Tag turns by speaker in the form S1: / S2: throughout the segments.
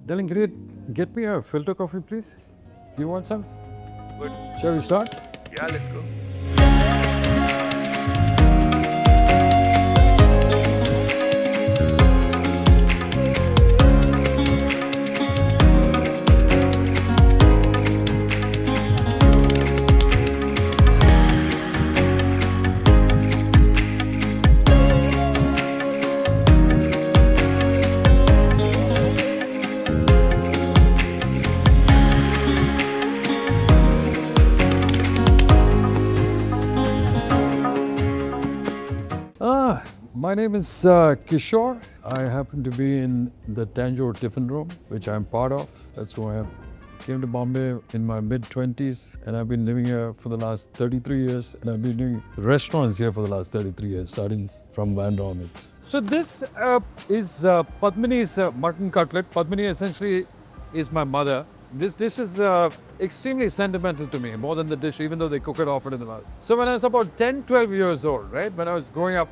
S1: Darling, can you get me a filter coffee, please? Do you want some?
S2: Good.
S1: Shall we start?
S2: Yeah, let's go.
S1: My name is Kishore. I happen to be in the Tanjore Tiffin Room, which I'm part of. That's why I came to Bombay in my mid-20s, and I've been living here for the last 33 years, and I've been doing restaurants here for the last 33 years, starting from Bandra. So this is Padmini's mutton cutlet. Padmini essentially is my mother. This dish is extremely sentimental to me, more than the dish, even though they cook it often in the house. So when I was about 10, 12 years old, right, when I was growing up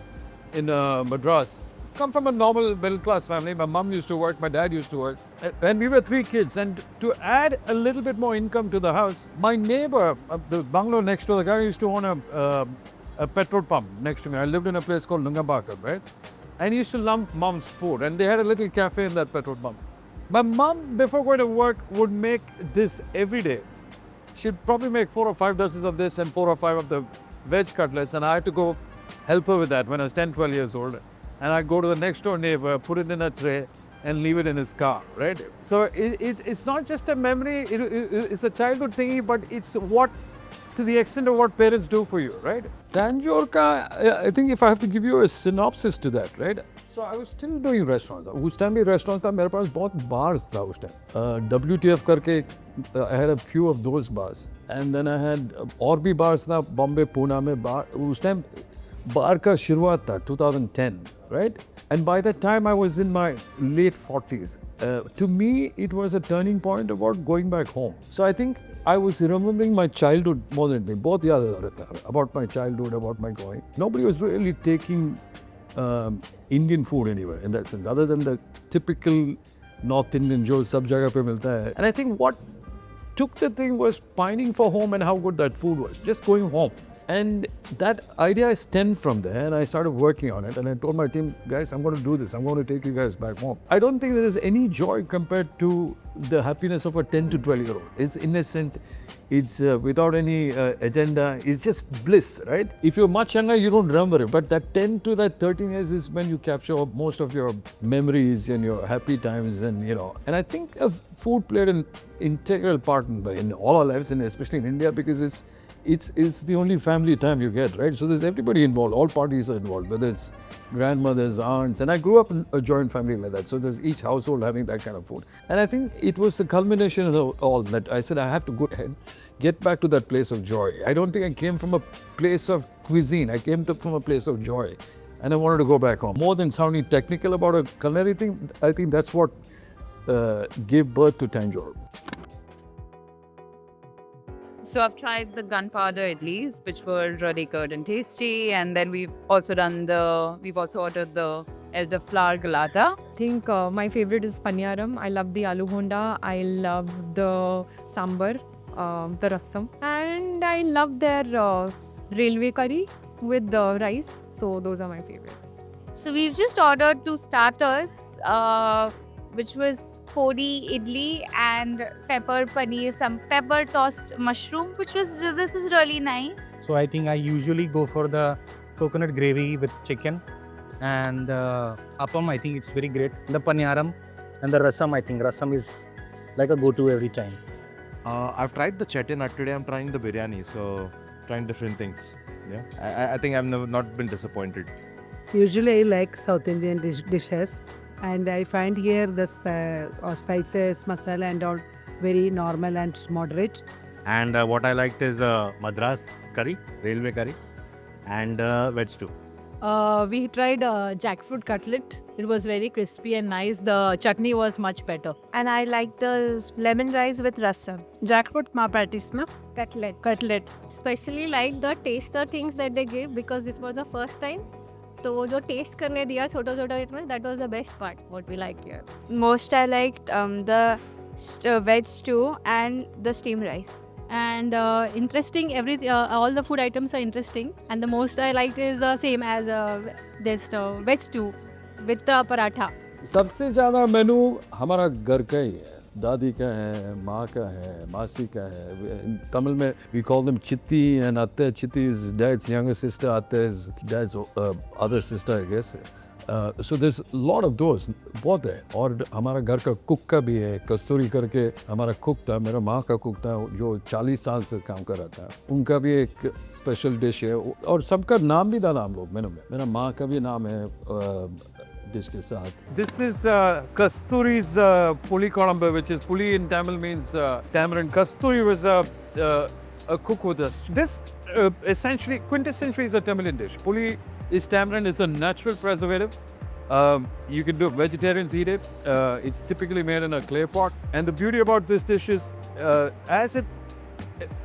S1: in Madras, come from a normal middle-class family. My mom used to work, my dad used to work, and we were three kids. And to add a little bit more income to the house, my neighbor, the bungalow next door, the guy used to own a petrol pump next to me. I lived in a place called Nungambakam, right? And he used to lump mom's food, and they had a little cafe in that petrol pump. My mom, before going to work, would make this every day. She'd probably make 4 or 5 dozens of this and 4 or 5 of the veg cutlets, and I had to go help her with that when I was 10, 12 years old. And I'd go to the next door neighbor, put it in a tray and leave it in his car, right? So it's not just a memory, it's a childhood thingy, but it's what, to the extent of what parents do for you, right? Tanjore ka, I think if I have to give you a synopsis to that, right? So I was still doing restaurants. उस time भी restaurants था, मेरे पास बहुत bars था उस time. WTF करके, I had a few of those bars. And then I had और भी bars था, Bombay, Pune में bar. उस टाइम bar का शुरुआत था, 2010, right? And by that time I was in my late 40s. To me, it was a turning point about going back home. So I think I was remembering my childhood more than anything. बहुत याद आ रहा था about my childhood, about my going. Nobody was really taking Indian food anywhere in that sense, other than the typical North Indian जो सब जगह पे मिलता है. And I think what took the thing was pining for home and how good that food was, just going home. And that idea stemmed from there, and I started working on it. And I told my team, guys, I'm going to do this. I'm going to take you guys back home. I don't think there is any joy compared to the happiness of a 10 to 12-year-old. It's innocent. It's without any agenda. It's just bliss, right? If you're much younger, you don't remember it. But that 10 to that 13 years is when you capture most of your memories and your happy times, and And I think food played an integral part in all our lives, and especially in India, because it's the only family time you get, right? So there's everybody involved, all parties are involved, whether it's grandmothers, aunts, and I grew up in a joint family like that. So there's each household having that kind of food. And I think it was a culmination of all that I said, I have to go ahead, get back to that place of joy. I don't think I came from a place of cuisine. I came from a place of joy. And I wanted to go back home. More than sounding technical about a culinary thing, I think that's what gave birth to Tanjore.
S3: So I've tried the gunpowder idlis, which were really good and tasty, and then we've also ordered the elderflower galata.
S4: I think my favorite is paniyaram. I love the aloo bhonda. I love the sambar, the rasam, and I love their railway curry with the rice. So those are my favorites.
S5: So we've just ordered 2 starters, which was podi idli and pepper paneer, some pepper tossed mushroom, this is really nice.
S6: So I think I usually go for the coconut gravy with chicken, and appam, I think it's very great. The paniyaram and the rasam, I think rasam is like a go-to every time.
S2: I've tried the chettinad. Today I'm trying the biryani, so trying different things. Yeah, I think I've not been disappointed.
S7: Usually I like South Indian dishes, and I find here the spices, masala and all very normal and moderate.
S8: And what I liked is Madras curry, railway curry, and veg stew.
S9: We tried jackfruit cutlet. It was very crispy and nice. The chutney was much better.
S10: And I like the lemon rice with rasam.
S7: Jackfruit ma patties, na?
S10: Cutlet.
S7: Cutlet.
S11: Especially like the taster things that they gave, because this was the first time.
S4: तो वो जो test करने दिया छोटा-छोटा इसमें, that was the best part, what we liked here.
S5: Most I liked the veg stew and the steamed rice.
S9: And interesting, all the food items are interesting. And the most I liked is the same as this veg stew with paratha.
S1: सबसे ज़्यादा मेनू हमारा घर का ही है, दादी का है, माँ का है, मासी का है. In Tamil में we call them Chitti, and Atte. Chitti is dad's younger sister, Atte is dad's other sister, I guess. So there's a lot of those, बहुत है. और हमारा घर का कुक का भी है, कस्तूरी करके हमारा कुक था, मेरा माँ का कुक था जो 40 साल से काम कर रहा था. उनका भी एक स्पेशल डिश है और सबका नाम भी डाला हम लोग मेनू में. मेरा माँ का भी नाम है dish ke saath. This is Kasturi's puli kodamba, which is puli in Tamil means tamarind. Kasturi was a cook with us. This essentially, quintessentially is a Tamilian dish. Puli is tamarind, is a natural preservative. You can do vegetarians eat it. It's typically made in a clay pot. And the beauty about this dish is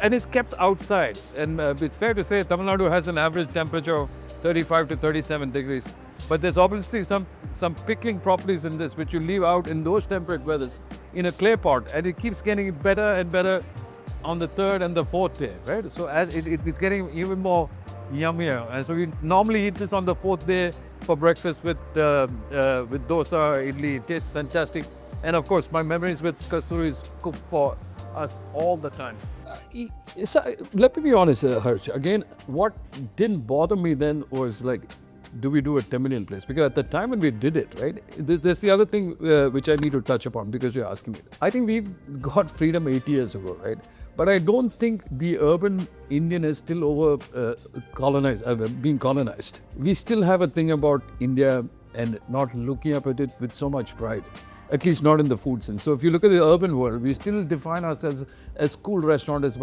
S1: and it's kept outside. And it's fair to say Tamil Nadu has an average temperature of 35 to 37 degrees. But there's obviously some pickling properties in this which you leave out in those temperate weathers in a clay pot, and it keeps getting better and better on the third and the fourth day, right? So as it's getting even more yummier, and so we normally eat this on the fourth day for breakfast with dosa, idli. It tastes fantastic, and of course my memories with Kasturi is cooked for us all the time. Let me be honest, Harsh. Again, what didn't bother me then was like, do we do a Tamilian place? Because at the time when we did it, right, there's the other thing which I need to touch upon because you're asking me. I think we got freedom 8 years ago, right? But I don't think the urban Indian is still being colonized. We still have a thing about India and not looking up at it with so much pride. At least not in the food sense. So if you look at the urban world, we still define ourselves as cool restaurateurs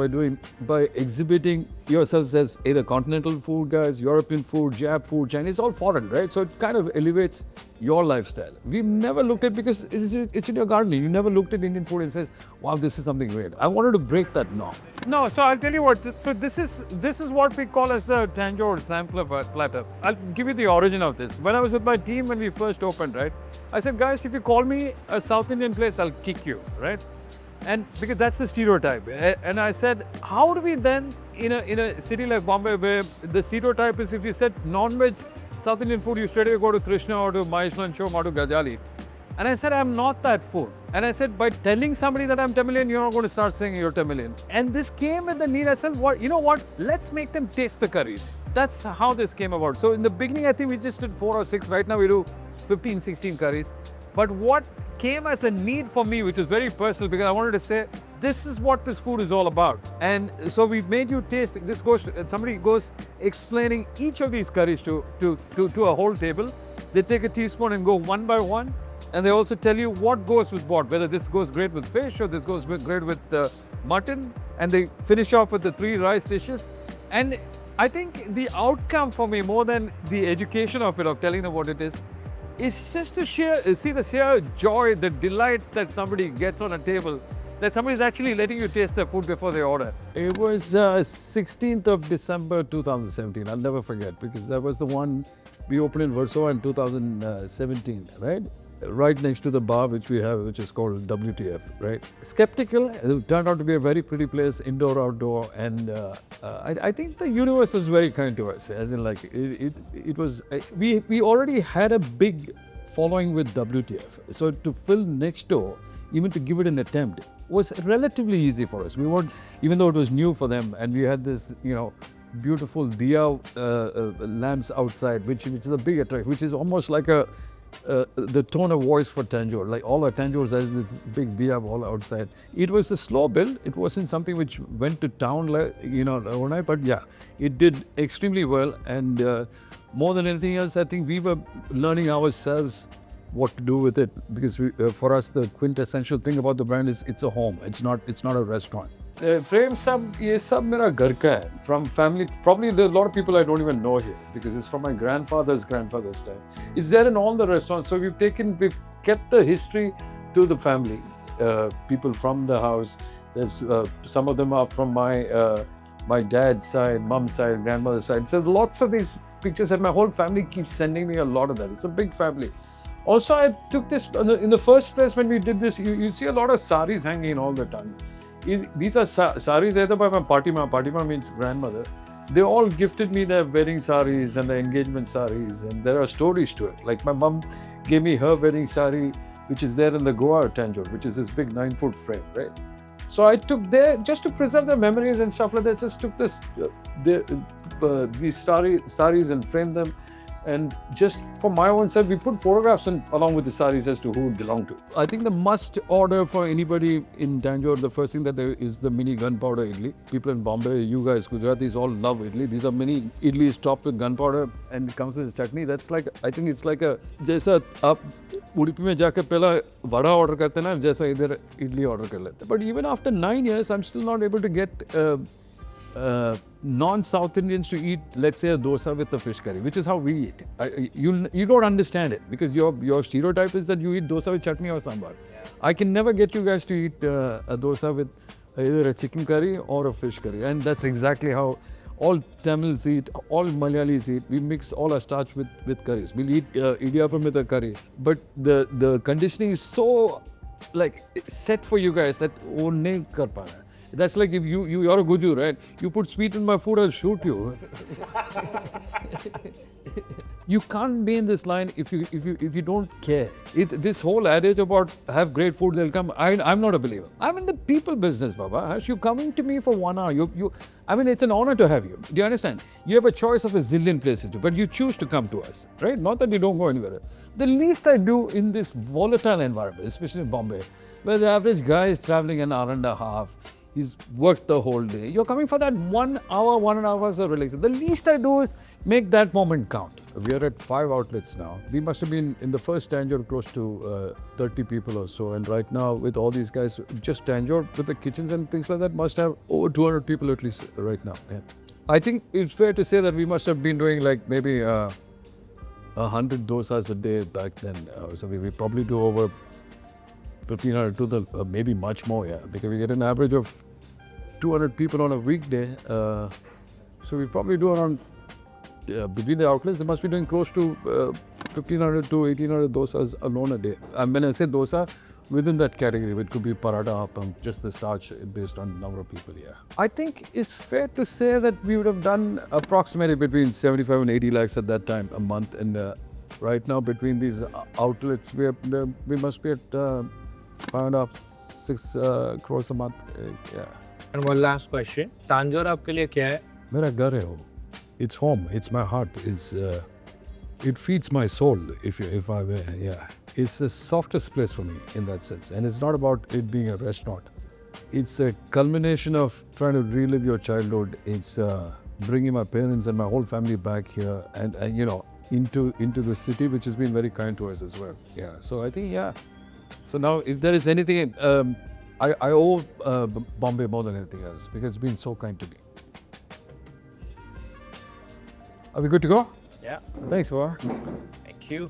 S1: by exhibiting yourselves as either continental food guys, European food, Jap food, Chinese, all foreign, right? So it kind of elevates your lifestyle. We've never looked at, because it's in your garden, you never looked at Indian food and says, wow, this is something great. I wanted to break that norm. No, so I'll tell you what, so this is what we call as the Tanjore sampler platter. I'll give you the origin of this. When I was with my team when we first opened, right, I said, guys, if you call me a South Indian place, I'll kick you, right? And because that's the stereotype. And I said, how do we then, in a city like Bombay, where the stereotype is if you said non-veg South Indian food, you straight away go to Krishna or to Maheshwaran Shom or to Gajali. And I said, I'm not that food. And I said, by telling somebody that I'm Tamilian, you're not going to start saying you're Tamilian. And this came with the need. I said, you know what? Let's make them taste the curries. That's how this came about. So in the beginning, I think we just did 4 or 6. Right now we do 15, 16 curries. But what came as a need for me, which is very personal, because I wanted to say, this is what this food is all about. And so we made you taste, somebody goes explaining each of these curries to a whole table. They take a teaspoon and go one by one. And they also tell you what goes with what, whether this goes great with fish or this goes great with mutton. And they finish off with the 3 rice dishes. And I think the outcome for me, more than the education of it, of telling them what it is just to see the sheer joy, the delight that somebody gets on a table, that somebody is actually letting you taste their food before they order. It was 16th of December 2017. I'll never forget, because that was the one we opened in Warsaw in 2017, right? Right next to the bar which we have, which is called WTF, right? Skeptical, it turned out to be a very pretty place, indoor, outdoor, and I think the universe was very kind to us, as in like, it was, we already had a big following with WTF, so to fill next door, even to give it an attempt, was relatively easy for us. We weren't, even though it was new for them, and we had this, beautiful diya lamps outside, which is a big attraction, which is almost like the tone of voice for Tanjore. Like all our Tanjores has this big diya wall outside. It was a slow build. It wasn't something which went to town, overnight. But yeah, it did extremely well. And more than anything else, I think we were learning ourselves what to do with it, because for us the quintessential thing about the brand is it's a home. It's not a restaurant. Frame ये सब मेरा घर का है, from family. Probably there's a lot of people I don't even know here, because it's from my grandfather's time. It's there in all the restaurants. So we've kept the history to the family. People from the house. There's some of them are from my dad's side, mom's side, grandmother's side. So lots of these pictures, and my whole family keeps sending me a lot of that. It's a big family. Also, I took this in the first place when we did this. You see a lot of saris hanging all the time. These are saris either by my Patima. Patima means grandmother. They all gifted me their wedding saris and their engagement saris, and there are stories to it. Like my mum gave me her wedding sari, which is there in the Goa Tanjore, which is this big 9-foot frame, right? So I took there just to preserve the memories and stuff like that. Just took this these saris and framed them. And just for my own self, we put photographs along with the saris as to who it belonged to. I think the must order for anybody in Tanjore, the first thing that there is the mini gunpowder idli. People in Bombay, you guys, Gujaratis all love idli. These are mini idlis topped with gunpowder and it comes with a chutney. That's like, I think it's like a, जैसा आप उड़ीपी में जाकर पहला vada order करते हैं ना, जैसा इधर idli order कर लेते हैं. But even after 9 years, I'm still not able to get non-South Indians to eat, let's say, a dosa with a fish curry, which is how we eat. You don't understand it because your stereotype is that you eat dosa with chutney or sambar. Yeah. I can never get you guys to eat a dosa with either a chicken curry or a fish curry, and that's exactly how all Tamils eat, all Malayalis eat. We mix all our starch with curries. We'll eat idiyappam with a curry, but the conditioning is so like set for you guys that wo nahi kar pa raha. That's like if you're a Guju, right? You put sweet in my food, I'll shoot you. You can't be in this line if you don't care. This whole adage about have great food, they'll come. I'm not a believer. I'm in the people business, Baba. Harsh, you coming to me for 1 hour. I mean, it's an honor to have you. Do you understand? You have a choice of a zillion places to, but you choose to come to us, right? Not that you don't go anywhere. The least I do in this volatile environment, especially in Bombay, where the average guy is traveling an hour and a half. He's worked the whole day. You're coming for that 1 hour, 1.5 hours of relaxation. The least I do is make that moment count. We are at 5 outlets now. We must have been in the first Tanjore close to 30 people or so. And right now with all these guys, just Tanjore with the kitchens and things like that must have over 200 people at least right now. Yeah. I think it's fair to say that we must have been doing like maybe 100 dosas a day back then. So we probably do over 1,500 to the maybe much more, yeah, because we get an average of 200 people on a weekday. So we probably do around between the outlets, they must be doing close to 1,500 to 1,800 dosas alone a day. And when I say dosa, within that category, it could be paratha, appam, just the starch based on number of people, yeah. I think it's fair to say that we would have done approximately between 75 and 80 lakhs at that time a month. And right now, between these outlets, we must be at 5.5, 6 crores a month. Yeah.
S6: And one last question. Tanjore आपके लिए क्या है?
S1: मेरा घर है वो. It's home. It's my heart. It feeds my soul. If I were, yeah. It's the softest place for me in that sense. And it's not about it being a restaurant. It's a culmination of trying to relive your childhood. It's bringing my parents and my whole family back here, and you know, into the city, which has been very kind to us as well. Yeah. So I think, yeah. So now, if there is anything, I owe Bombay more than anything else because it's been so kind to me. Are we good to go?
S6: Yeah.
S1: Thanks, Baba.
S6: Thank you.